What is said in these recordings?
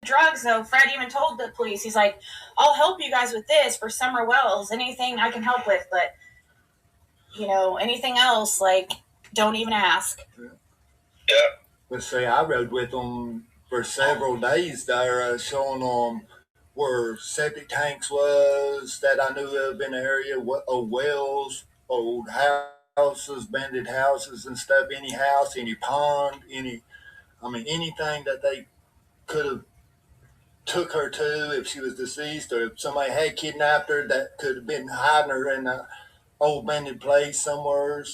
drugs, though. Fred even told the police, he's like, I'll help you guys with this for Summer Wells, anything I can help with, but, anything else, like, don't even ask. Yeah. But see, I rode with them for several days there, showing them where septic tanks was that I knew of in the area, wells, old houses, abandoned houses and stuff, any house, any pond, anything that they could have took her to if she was deceased, or if somebody had kidnapped her that could have been hiding her in an old abandoned place somewhere.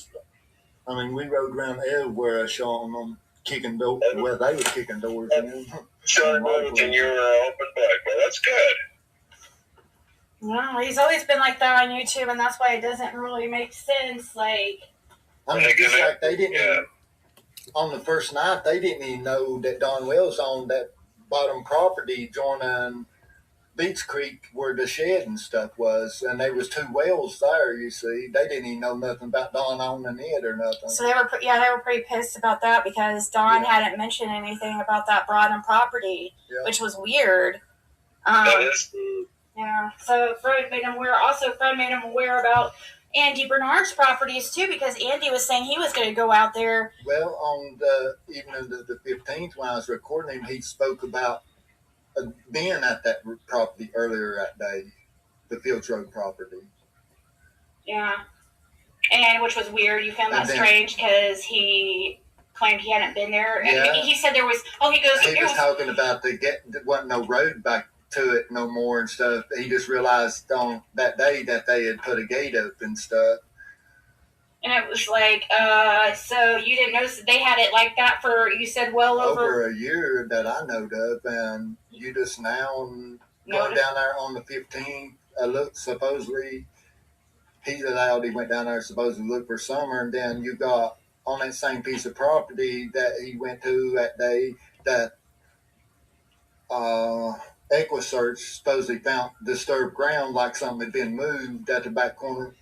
We rode around everywhere showing them kicking doors. Well, they were kicking doors in. Showing moved in your open book. Well, that's good. No, he's always been like that on YouTube, and that's why it doesn't really make sense. Like, just like they didn't even, on the first night, they didn't even know that Don Wells owned that bottom property joining Beach Creek where the shed and stuff was, and there was 2 wells there. You see, they didn't even know nothing about Don owning it or nothing. So they were pretty pissed about that because Don hadn't mentioned anything about that bottom property, which was weird. Yeah. So Fred made him aware about Andy Bernard's properties too, because Andy was saying he was going to go out there. Well, on the evening of the 15th, when I was recording him, he spoke about being at that property earlier that day, the Fields Road property. Yeah, and which was weird. You found that strange because he claimed he hadn't been there. Yeah. He said there was. Oh, he goes. He was talking about there wasn't no road back to it no more and stuff. He just realized on that day that they had put a gate up and stuff. And it was like, so you didn't notice that they had it like that for, you said, well over a year that I know of, and you just now going down there on the 15th, supposedly, he went down there supposedly to look for Summer, and then you got on that same piece of property that he went to that day that EquiSearch supposedly found disturbed ground, like something had been moved at the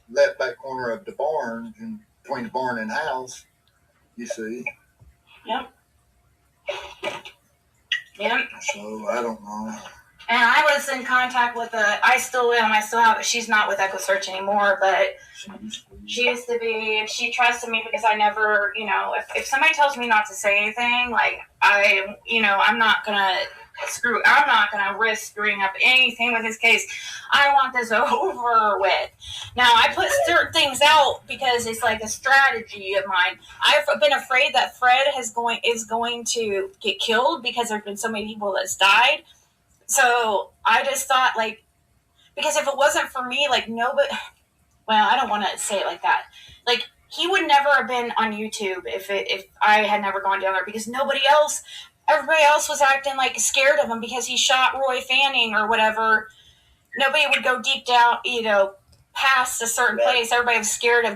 left back corner of the barn, and between the barn and house. You see. Yep. Yep. So I don't know. And I was in contact with I still am. I still have. She's not with EquiSearch anymore, but she used to be. And she trusted me because I never, if somebody tells me not to say anything, like I'm not gonna risk screwing up anything with his case. I want this over with. Now, I put certain things out because it's like a strategy of mine. I've been afraid that Fred is going to get killed because there's been so many people that's died. So I just thought, because if it wasn't for me, nobody, well, I don't want to say it like that. He would never have been on YouTube if I had never gone down there, because everybody else was acting scared of him because he shot Roy Fanning or whatever. Nobody would go deep down, past a certain place. Everybody was scared of